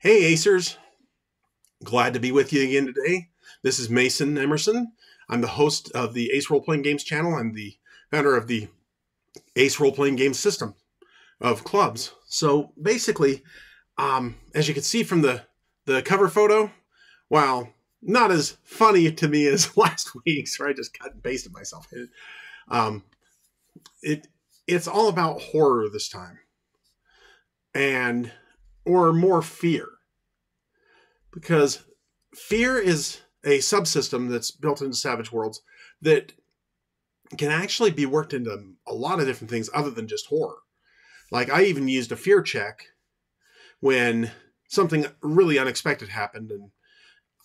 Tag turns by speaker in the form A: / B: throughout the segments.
A: Hey Acers, glad to be with you again today. This is Mason Emerson. I'm the host of the Ace Role-Playing Games channel. I'm the founder of the Ace Role-Playing Games system of clubs. So basically, as you can see from the cover photo, while not as funny to me as last week's, where I just cut and pasted myself in, it's all about horror this time, or more fear. Because fear is a subsystem that's built into Savage Worlds that can actually be worked into a lot of different things other than just horror. Like, I even used a fear check when something really unexpected happened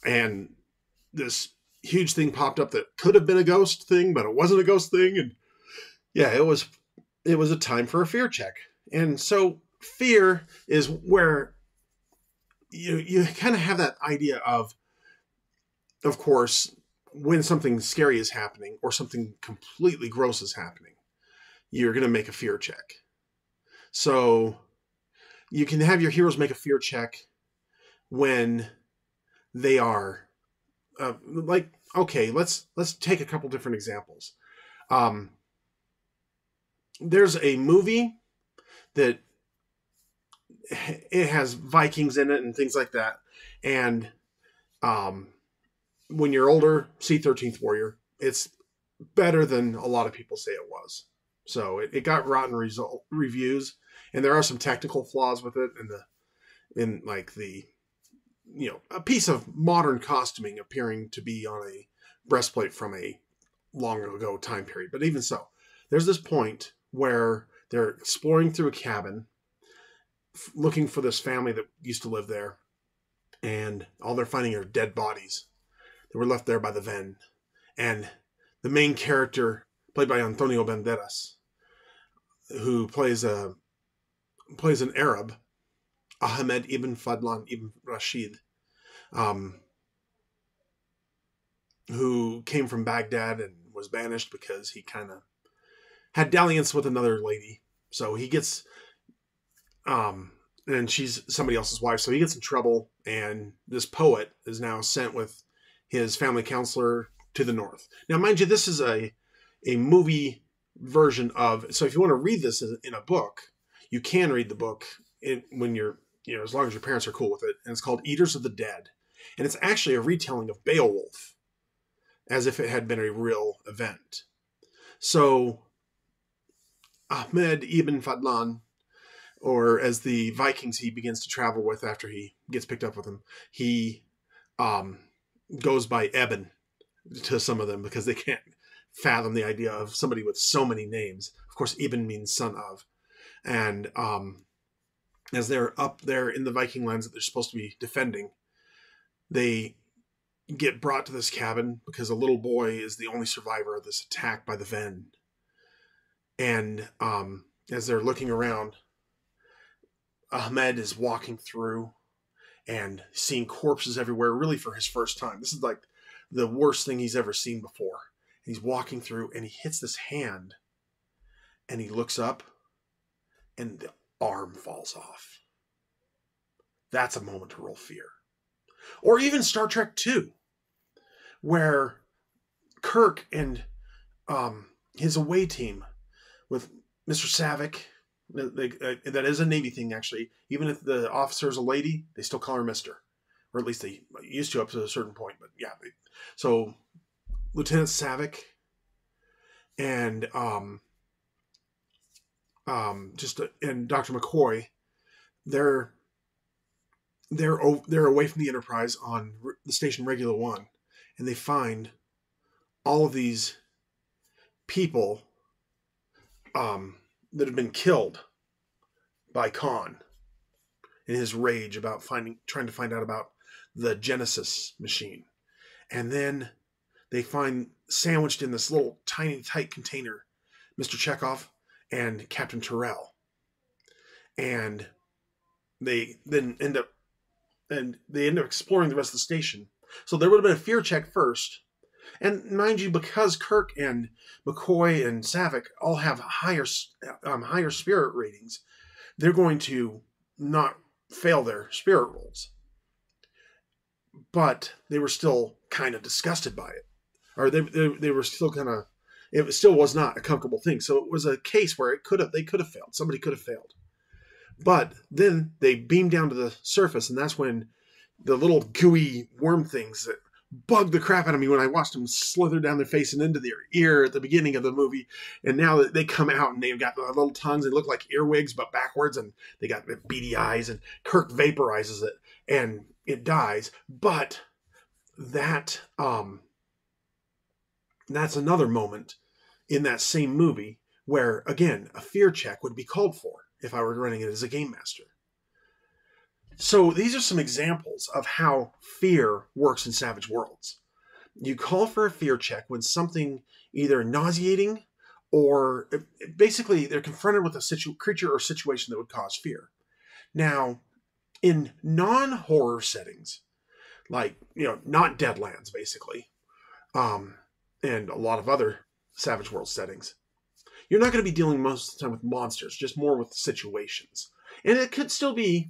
A: and this huge thing popped up that could have been a ghost thing, but it wasn't a ghost thing. And yeah, it was a time for a fear check. And so fear is where you kind of have that idea of course, when something scary is happening or something completely gross is happening, you're going to make a fear check. So you can have your heroes make a fear check when they are okay, let's take a couple different examples. There's a movie that it has Vikings in it and things like that. And when you're older, see 13th Warrior. It's better than a lot of people say it was. So it got rotten reviews, and there are some technical flaws with it, and a piece of modern costuming appearing to be on a breastplate from a long ago time period. But even so, there's this point where they're exploring through a cabin, looking for this family that used to live there, and all they're finding are dead bodies that were left there by the Ven. And the main character, played by Antonio Banderas, who plays an Arab, Ahmed ibn Fadlan ibn Rashid, who came from Baghdad and was banished because he kind of had dalliance with another lady. So he gets and she's somebody else's wife, so he gets in trouble, and this poet is now sent with his family counselor to the north. Now, mind you, this is a movie version of, so if you want to read this in a book, you can read the book when you're, as long as your parents are cool with it, and it's called Eaters of the Dead. And it's actually a retelling of Beowulf, as if it had been a real event. So, Ahmed ibn Fadlan, or as the Vikings he begins to travel with after he gets picked up with them, he goes by Eben to some of them because they can't fathom the idea of somebody with so many names. Of course, Eben means son of. And as they're up there in the Viking lands that they're supposed to be defending, they get brought to this cabin because a little boy is the only survivor of this attack by the Ven. And as they're looking around, Ahmed is walking through and seeing corpses everywhere, really for his first time. This is like the worst thing he's ever seen before. And he's walking through and he hits this hand and he looks up and the arm falls off. That's a moment to roll fear. Or even Star Trek II, where Kirk and his away team with Mr. Savick, that is a Navy thing, actually. Even if the officer is a lady, they still call her Mr. Or at least they used to up to a certain point. But yeah, so Lieutenant Savick and and Dr. McCoy, they're away from the Enterprise on the station Regular One, and they find all of these people that have been killed by Khan in his rage about trying to find out about the Genesis machine. And then they find sandwiched in this little tiny tight container Mr. Chekhov and Captain Terrell. And they then end up exploring the rest of the station. So there would have been a fear check first. And mind you, because Kirk and McCoy and Savick all have higher spirit ratings, they're going to not fail their spirit rolls. But they were still kind of disgusted by it. Or they were still kind of, it still was not a comfortable thing. So it was a case where they could have failed. Somebody could have failed. But then they beamed down to the surface, and that's when the little gooey worm things that bugged the crap out of me when I watched them slither down their face and into their ear at the beginning of the movie. And now that they come out and they've got the little tongues, they look like earwigs, but backwards, and they got beady eyes, and Kirk vaporizes it, and it dies. But that's another moment in that same movie where, again, a fear check would be called for if I were running it as a game master. So these are some examples of how fear works in Savage Worlds. You call for a fear check when something either nauseating or basically they're confronted with a creature or situation that would cause fear. Now, in non-horror settings, like, not Deadlands, basically, and a lot of other Savage World settings, you're not going to be dealing most of the time with monsters, just more with situations. And it could still be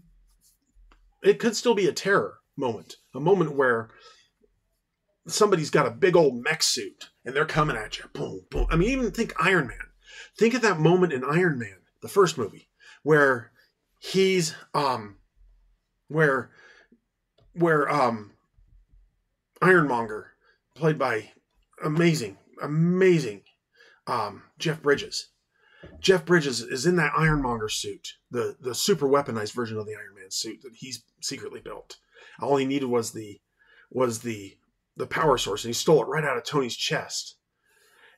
A: a terror moment, a moment where somebody's got a big old mech suit and they're coming at you. Boom, boom. I mean, even think Iron Man. Think of that moment in Iron Man, the first movie, where he's Ironmonger, played by amazing Jeff Bridges. Jeff Bridges is in that Ironmonger suit, the super weaponized version of the Iron Man suit that he's secretly built. All he needed was the power source, and he stole it right out of Tony's chest.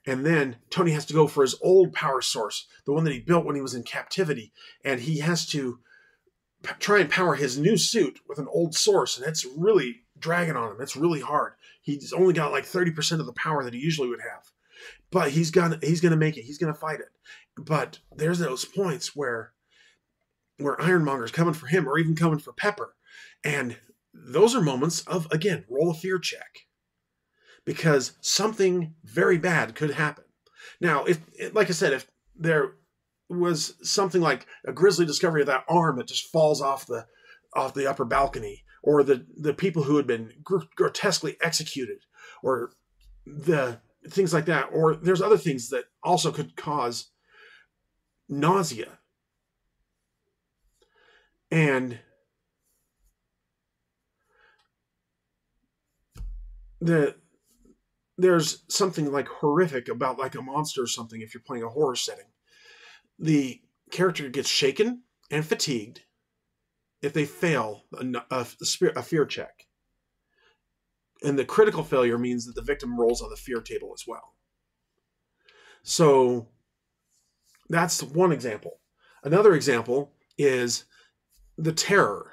A: And then Tony has to go for his old power source, the one that he built when he was in captivity, and he has to try and power his new suit with an old source, and it's really dragging on him. It's really hard. He's only got like 30% of the power that he usually would have. But he's gonna make it. He's gonna fight it. But there's those points where Ironmonger's coming for him, or even coming for Pepper, and those are moments of, again, roll a fear check, because something very bad could happen. Now, like I said, if there was something like a grisly discovery of that arm that just falls off the upper balcony, or the people who had been grotesquely executed, or the things like that, or there's other things that also could cause nausea. And there's something like horrific about like a monster or something. If you're playing a horror setting, the character gets shaken and fatigued if they fail a fear check. And the critical failure means that the victim rolls on the fear table as well. So that's one example. Another example is the terror.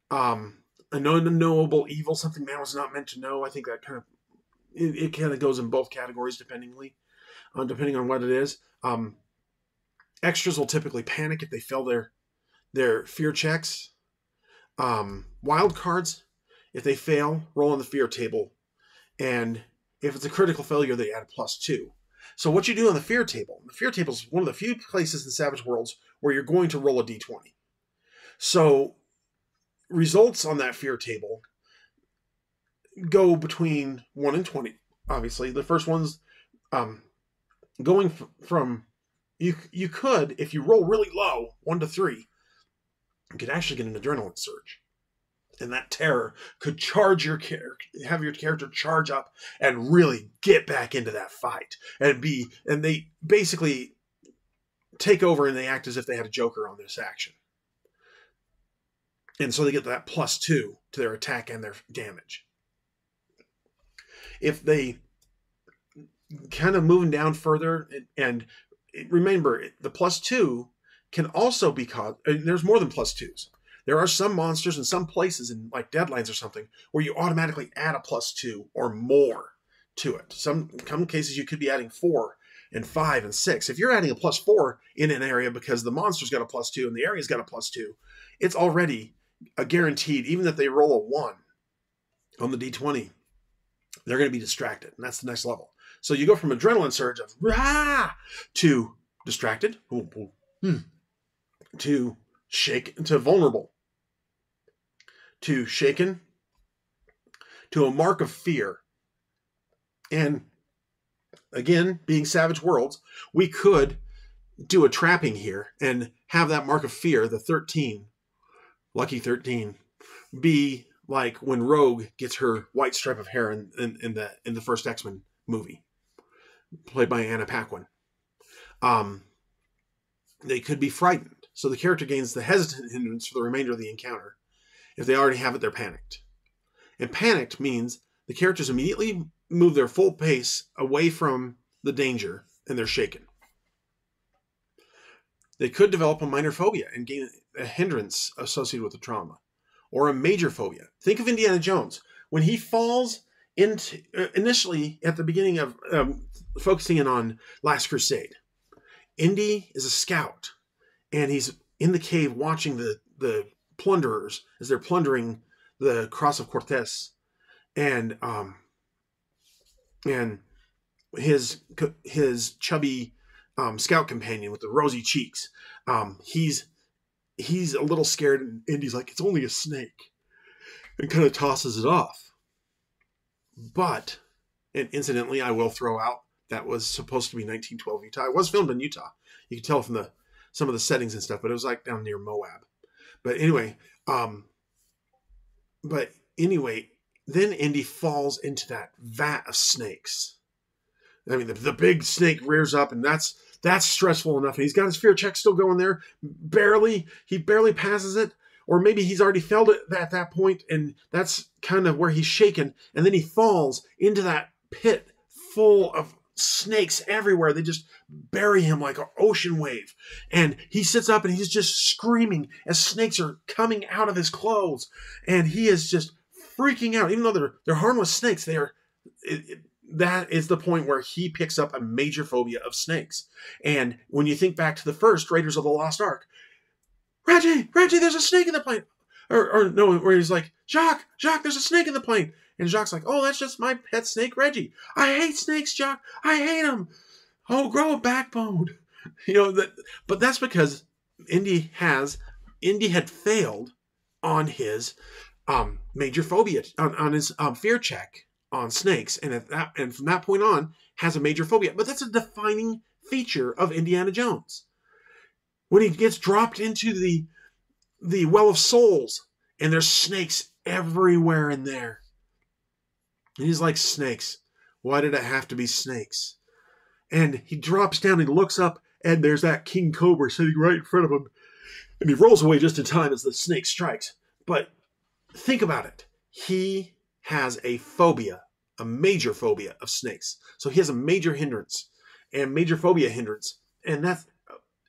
A: An unknowable evil, something man was not meant to know. I think that it kind of goes in both categories depending on what it is. Extras will typically panic if they fail their fear checks. Wild cards, if they fail, roll on the fear table. And if it's a critical failure, they add a +2. So what you do on the fear table is one of the few places in Savage Worlds where you're going to roll a d20. So results on that fear table go between 1 and 20. Obviously, the first one's going from, you could, if you roll really low, 1 to 3, you could actually get an adrenaline surge. And that terror could have your character charge up and really get back into that fight. And they basically take over, and they act as if they had a Joker on this action. And so they get that +2 to their attack and their damage. If they kind of moving down further, and remember, the +2 can also be caused, there's more than +2s. There are some monsters in some places, in like Deadlands or something, where you automatically add a +2 or more to it. Some cases you could be adding 4 and 5 and 6. If you're adding a +4 in an area because the monster's got a +2 and the area's got a +2, it's already a guaranteed, even if they roll a 1 on the d20, they're going to be distracted. And that's the next level. So you go from adrenaline surge of rah to distracted, to shake, to vulnerable. to shaken to a mark of fear. And again, being Savage Worlds, we could do a trapping here and have that mark of fear, the 13, lucky 13, be like when Rogue gets her white stripe of hair in the first X-Men movie, played by Anna Paquin. They could be frightened. So the character gains the hesitant hindrance for the remainder of the encounter. If they already have it, they're panicked. And panicked means the characters immediately move their full pace away from the danger and they're shaken. They could develop a minor phobia and gain a hindrance associated with the trauma, or a major phobia. Think of Indiana Jones. When he falls into, initially at the beginning of focusing in on Last Crusade, Indy is a scout, and he's in the cave watching the plunderers as they're plundering the Cross of Cortez, and his chubby scout companion with the rosy cheeks, he's a little scared, and Indy's like, it's only a snake, and kind of tosses it off. But, and incidentally, I will throw out, that was supposed to be 1912 Utah. It was filmed in Utah. You can tell from some of the settings and stuff, but it was like down near Moab. But anyway, then Indy falls into that vat of snakes. I mean, the big snake rears up, and that's stressful enough. And he's got his fear check still going there. He barely passes it. Or maybe he's already failed it at that point, and that's kind of where he's shaken. And then he falls into that pit full of snakes everywhere. They just bury him like an ocean wave. And he sits up and he's just screaming as snakes are coming out of his clothes. And he is just freaking out. Even though they're harmless snakes, that is the point where he picks up a major phobia of snakes. And when you think back to the first Raiders of the Lost Ark, Reggie, there's a snake in the plane. Or no, where he's like, Jacques, there's a snake in the plane. And Jacques' like, oh, that's just my pet snake, Reggie. I hate snakes, Jacques. I hate them. Oh, grow a backbone. But that's because Indy had failed on his major phobia, on his fear check on snakes, and from that point on has a major phobia. But that's a defining feature of Indiana Jones. When he gets dropped into the Well of Souls, and there's snakes everywhere in there. And he's like, snakes. Why did it have to be snakes? And he drops down and looks up, and there's that king cobra sitting right in front of him. And he rolls away just in time as the snake strikes. But think about it. He has a phobia, a major phobia of snakes. So he has a major hindrance and major phobia hindrance. And that's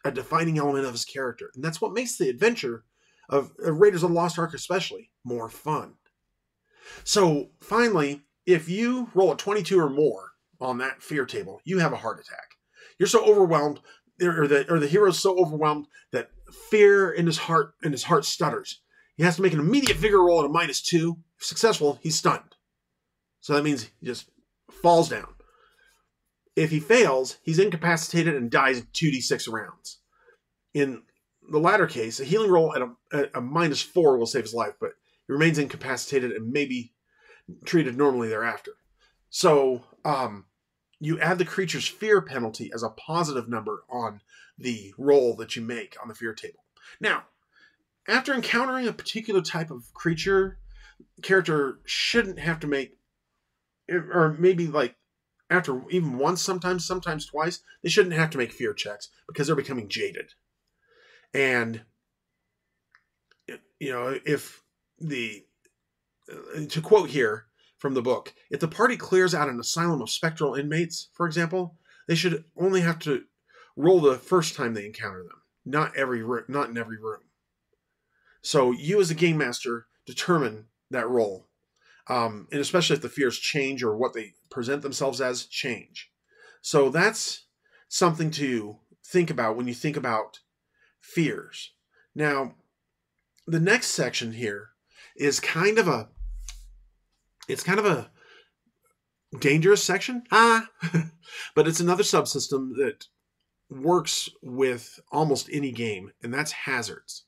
A: a defining element of his character. And that's what makes the adventure of Raiders of the Lost Ark especially more fun. So finally, if you roll a 22 or more on that fear table, you have a heart attack. You're so overwhelmed, or the hero's so overwhelmed that fear in his heart stutters. He has to make an immediate vigor roll at a -2. If successful, he's stunned. So that means he just falls down. If he fails, he's incapacitated and dies in 2d6 rounds. In the latter case, a healing roll at a -4 will save his life, but he remains incapacitated and may be treated normally thereafter. So you add the creature's fear penalty as a positive number on the roll that you make on the fear table. Now, after encountering a particular type of creature, character shouldn't have to make, or maybe like after even once, sometimes twice, they shouldn't have to make fear checks because they're becoming jaded. And, if to quote here from the book, if the party clears out an asylum of spectral inmates, for example, they should only have to roll the first time they encounter them, not in every room. So you as a game master determine that roll. And especially if the fears change or what they present themselves as change. So that's something to think about when you think about fears. Now, the next section here is kind of a dangerous section. But it's another subsystem that works with almost any game, and that's hazards.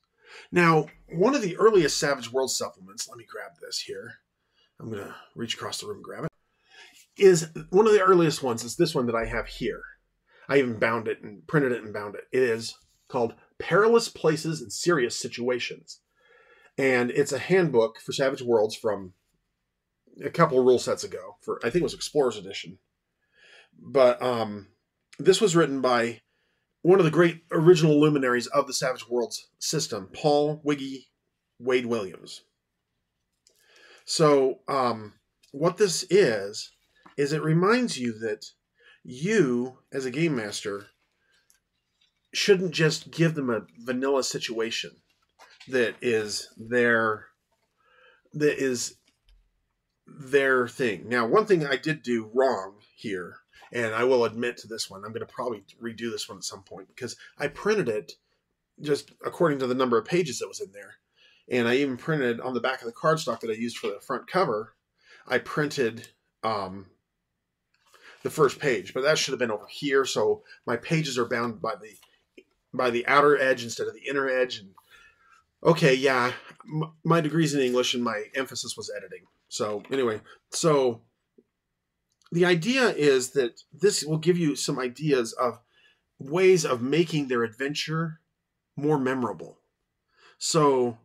A: Now, one of the earliest Savage World supplements, let me grab this here. I'm going to reach across the room and grab it. Is one of the earliest ones is this one that I have here. I even bound it and printed it and bound it. It is called Perilous Places in Serious Situations. And it's a handbook for Savage Worlds from a couple of rule sets ago. For I think it was Explorer's Edition. But this was written by one of the great original luminaries of the Savage Worlds system, Paul Wiggy Wade Williams. So what this is it reminds you that you, as a game master, shouldn't just give them a vanilla situation that is their thing. Now, one thing I did do wrong here, and I will admit to this one, I'm going to probably redo this one at some point, because I printed it just according to the number of pages that was in there. And I even printed on the back of the cardstock that I used for the front cover, I printed the first page, but that should have been over here. So my pages are bound by the outer edge instead of the inner edge. And okay, yeah, my degree's in English and my emphasis was editing. So anyway, so the idea is that this will give you some ideas of ways of making their adventure more memorable. So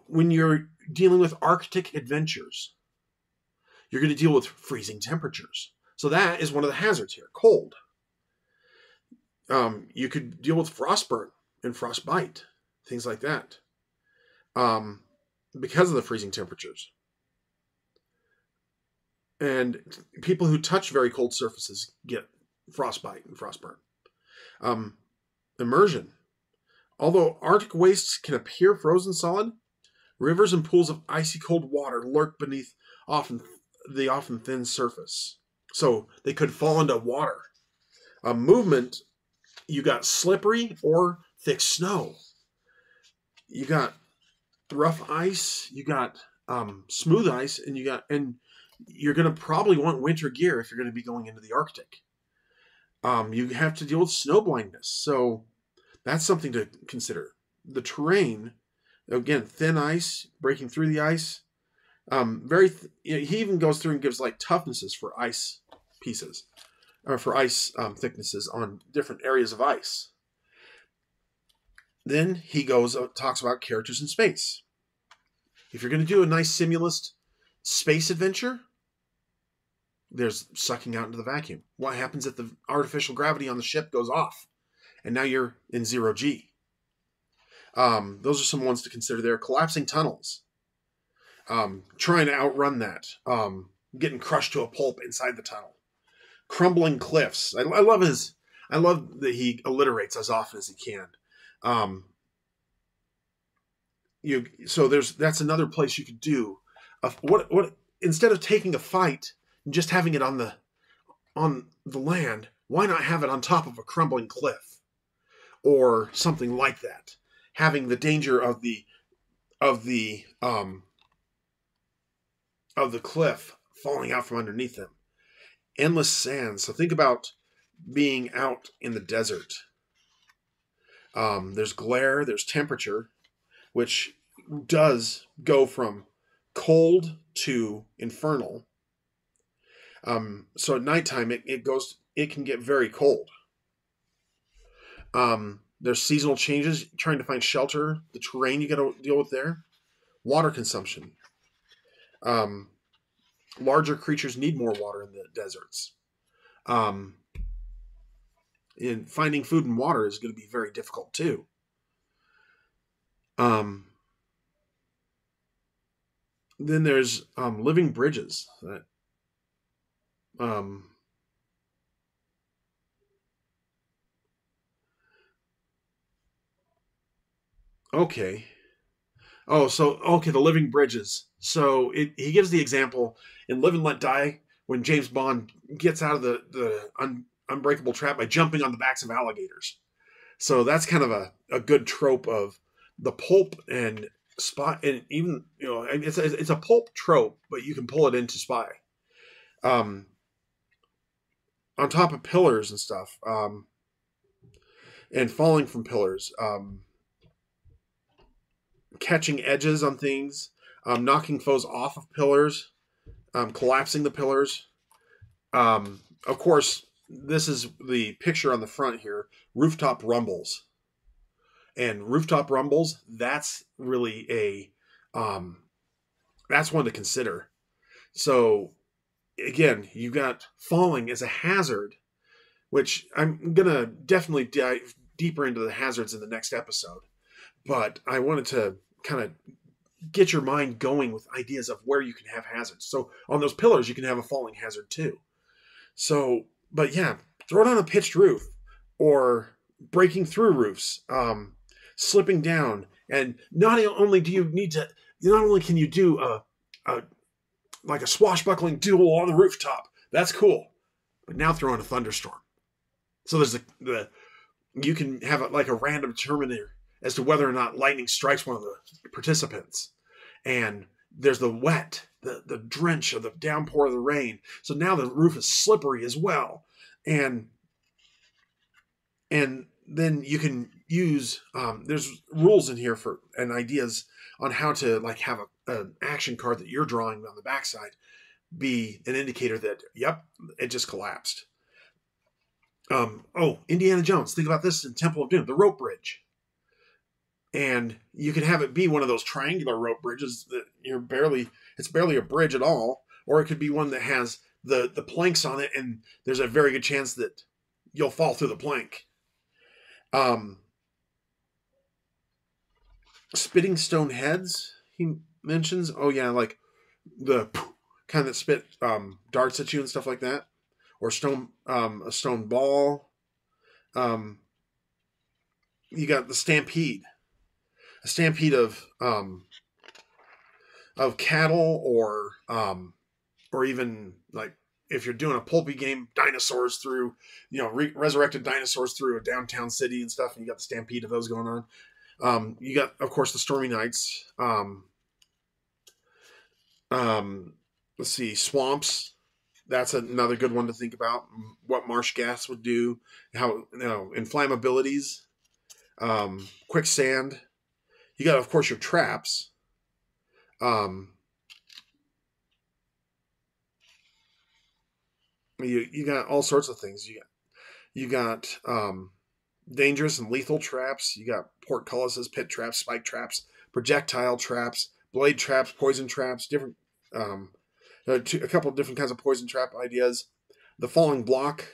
A: when you're dealing with Arctic adventures, you're going to deal with freezing temperatures. So that is one of the hazards here, cold. You could deal with frostburn and frostbite, things like that, because of the freezing temperatures. And people who touch very cold surfaces get frostbite and frostburn. Immersion. Although Arctic wastes can appear frozen solid, rivers and pools of icy cold water lurk beneath the often thin surface. So they could fall into water. Movement, you got slippery or thick snow. You got rough ice, you got smooth ice, and you're going to probably want winter gear if you're going to be going into the Arctic. You have to deal with snow blindness. So that's something to consider. The terrain, again, thin ice, breaking through the ice. He even goes through and gives like toughnesses for ice pieces, or for ice thicknesses on different areas of ice. Then he talks about characters in space. If you're going to do a nice simulist space adventure, there's sucking out into the vacuum. What happens if the artificial gravity on the ship goes off and now you're in 0G? Those are some ones to consider there. Collapsing tunnels. Trying to outrun that. Getting crushed to a pulp inside the tunnel. Crumbling cliffs. I love that he alliterates as often as he can. That's another place you could do. What instead of taking a fight and just having it on the land, why not have it on top of a crumbling cliff or something like that? Having the danger of the cliff falling out from underneath them. Endless sand. So think about being out in the desert. There's glare, there's temperature, which does go from cold to infernal. So at nighttime, it can get very cold. There's seasonal changes, trying to find shelter, the terrain you got to deal with there. Water consumption. Larger creatures need more water in the deserts. And finding food and water is going to be very difficult too. Then there's living bridges. Okay. The living bridges. So he gives the example in Live and Let Die when James Bond gets out of the unbreakable trap by jumping on the backs of alligators. So that's kind of a good trope of the pulp and spy, and even it's a pulp trope, but you can pull it into spy. On top of pillars and stuff. and falling from pillars, catching edges on things, knocking foes off of pillars, collapsing the pillars. Of course, this is the picture on the front here, rooftop rumbles. And rooftop rumbles, that's really that's one to consider. So again, you've got falling as a hazard, which I'm going to definitely dive deeper into the hazards in the next episode. But I wanted to kind of get your mind going with ideas of where you can have hazards. So on those pillars, you can have a falling hazard too. So, but yeah, throw it on a pitched roof or breaking through roofs, slipping down. And not only do you need to, not only can you do like a swashbuckling duel on the rooftop. That's cool. But now throw in a thunderstorm. So there's you can have like a random determiner as to whether or not lightning strikes one of the participants. And there's the wet, the drench of the downpour of the rain. So now the roof is slippery as well. And then you can use, there's rules in here and ideas on how to like have an action card that you're drawing on the backside be an indicator that, yep, it just collapsed. Indiana Jones. Think about this in Temple of Doom, the rope bridge. And you can have it be one of those triangular rope bridges that it's barely a bridge at all. Or it could be one that has the planks on it, and there's a very good chance that you'll fall through the plank. Spitting stone heads, he mentions. Oh yeah, like the kind that spit darts at you and stuff like that. Or a stone ball. You got the stampede. A stampede of cattle, or even like if you're doing a pulpy game, dinosaurs through, resurrected dinosaurs through a downtown city and stuff, and you got the stampede of those going on. You got, of course, the stormy nights. Let's see, swamps. That's another good one to think about. What marsh gas would do, how inflammabilities, quicksand. You got, of course, your traps. You got all sorts of things. You got dangerous and lethal traps. You got portcullises, pit traps, spike traps, projectile traps, blade traps, poison traps. Different. A couple of different kinds of poison trap ideas. The falling block,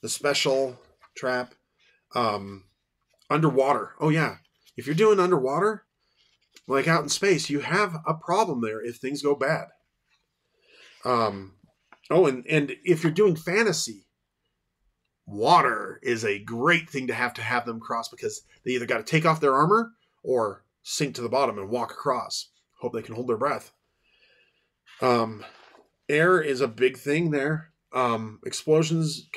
A: the special trap, underwater. Oh yeah, if you're doing underwater, like out in space, you have a problem there if things go bad. And if you're doing fantasy, water is a great thing to have them cross, because they either got to take off their armor or sink to the bottom and walk across. Hope they can hold their breath. Air is a big thing there. Explosions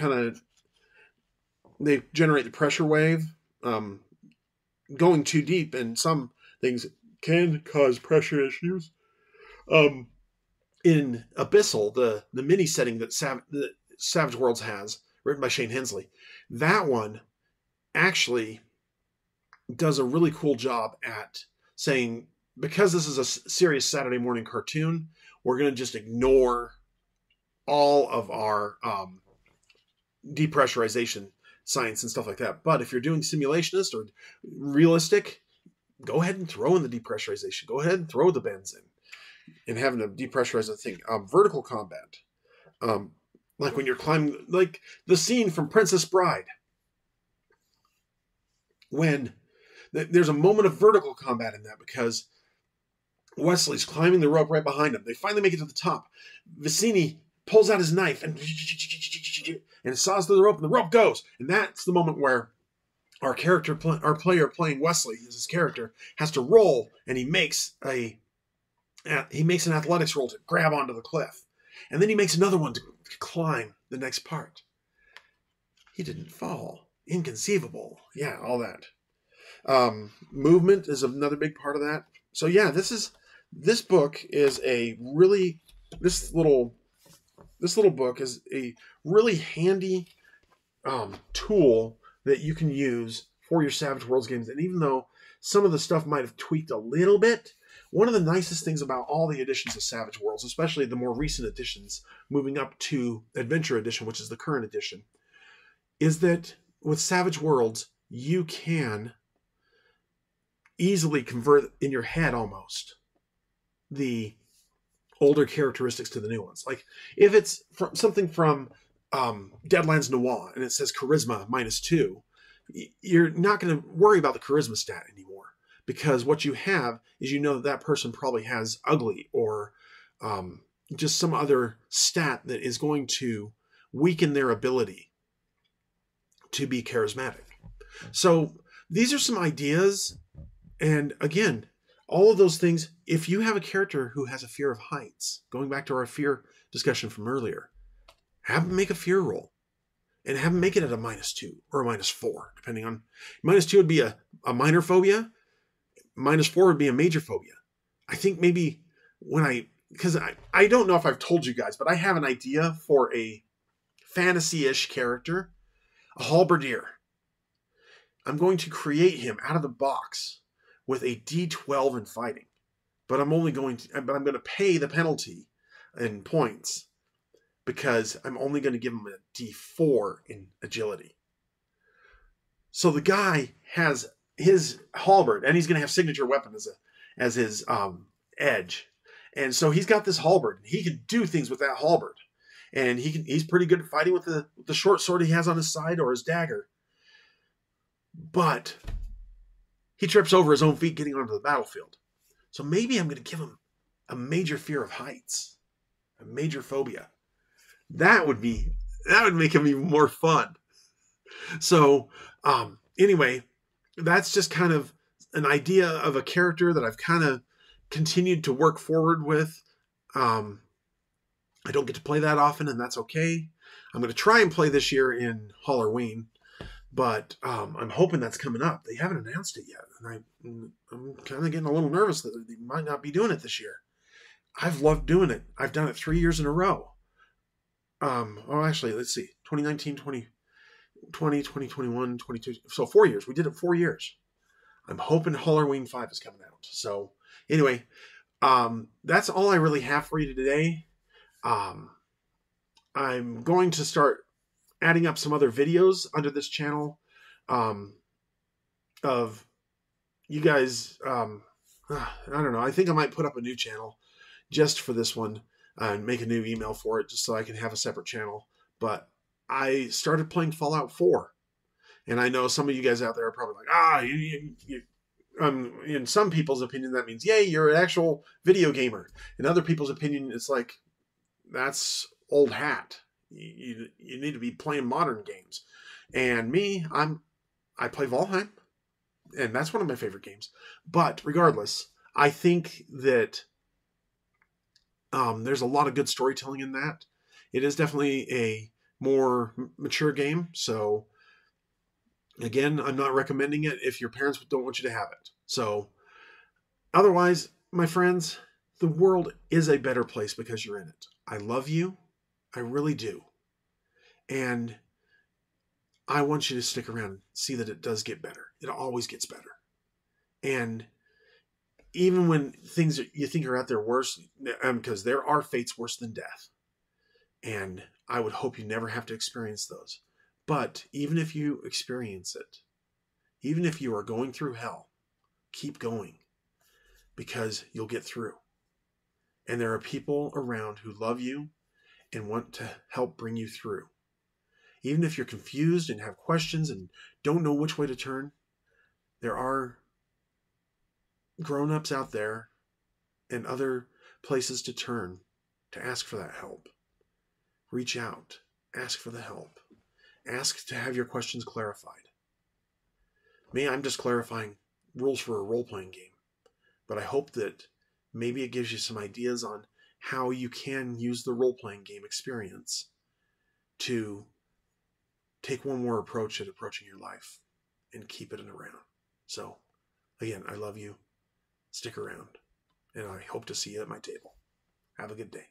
A: they generate the pressure wave. Going too deep in some things can cause pressure issues. In Abyssal, the mini setting that Savage Worlds has, written by Shane Hensley, that one actually does a really cool job at saying, because this is a serious Saturday morning cartoon, we're going to just ignore all of our depressurization science and stuff like that. But if you're doing simulationist or realistic, go ahead and throw in the depressurization. Go ahead and throw the bends in and having to depressurize the thing. Vertical combat. Like when you're climbing, like the scene from Princess Bride. When there's a moment of vertical combat in that, because Wesley's climbing the rope right behind him. They finally make it to the top. Vicini pulls out his knife and saws through the rope, and the rope goes. And that's the moment where our player playing Wesley, his character, has to roll, and he makes an athletics roll to grab onto the cliff. And then he makes another one to climb the next part. He didn't fall. Inconceivable. Yeah, all that. Movement is another big part of that. So yeah, this book is this little book is a really handy tool that you can use for your Savage Worlds games. And even though some of the stuff might have tweaked a little bit, one of the nicest things about all the editions of Savage Worlds, especially the more recent editions, moving up to Adventure Edition, which is the current edition, is that with Savage Worlds, you can easily convert in your head almost the older characteristics to the new ones. Like if it's something from Deadlands Noir and it says charisma -2, you're not going to worry about the charisma stat anymore, because what you have is you know that that person probably has ugly or just some other stat that is going to weaken their ability to be charismatic. So these are some ideas. And again, all of those things, if you have a character who has a fear of heights, going back to our fear discussion from earlier, have them make a fear roll and have them make it at a -2 or a -4, depending on. -2 would be a minor phobia. -4 would be a major phobia. I think maybe because I don't know if I've told you guys, but I have an idea for a fantasy-ish character, a halberdier. I'm going to create him out of the box with a D12 in fighting, but I'm going to pay the penalty in points because I'm only going to give him a D4 in agility. So the guy has his halberd, and he's going to have signature weapon as his edge, and so he's got this halberd. He can do things with that halberd, and he's pretty good at fighting with the short sword he has on his side or his dagger. But he trips over his own feet getting onto the battlefield. So maybe I'm going to give him a major fear of heights, a major phobia. That would make him even more fun. So anyway, that's just kind of an idea of a character that I've kind of continued to work forward with. I don't get to play that often, and that's okay. I'm going to try and play this year in Halloween. But I'm hoping that's coming up. They haven't announced it yet. And I'm kind of getting a little nervous that they might not be doing it this year. I've loved doing it. I've done it 3 years in a row. Actually, let's see. 2019, 2020, 2021, 22. So 4 years. We did it 4 years. I'm hoping Halloween 5 is coming out. So anyway, that's all I really have for you today. I'm going to start adding up some other videos under this channel of you guys. I don't know. I think I might put up a new channel just for this one and make a new email for it just so I can have a separate channel. But I started playing Fallout 4. And I know some of you guys out there are probably like, in some people's opinion, that means, yay, you're an actual video gamer. In other people's opinion, it's like, that's old hat. You need to be playing modern games. And me, I play Valheim, and that's one of my favorite games. But regardless, I think that there's a lot of good storytelling in that. It is definitely a more mature game. So again, I'm not recommending it if your parents don't want you to have it. So otherwise, my friends, the world is a better place because you're in it. I love you. I really do. And I want you to stick around and see that it does get better. It always gets better. And even when things you think are out there worse, because there are fates worse than death. And I would hope you never have to experience those. But even if you experience it, even if you are going through hell, keep going, because you'll get through. And there are people around who love you and want to help bring you through. Even if you're confused and have questions and don't know which way to turn, there are grown-ups out there and other places to turn to ask for that help. Reach out. Ask for the help. Ask to have your questions clarified. Me, I'm just clarifying rules for a role-playing game. But I hope that maybe it gives you some ideas on how you can use the role-playing game experience to take one more approach at approaching your life and keep it around. So, again, I love you. Stick around. And I hope to see you at my table. Have a good day.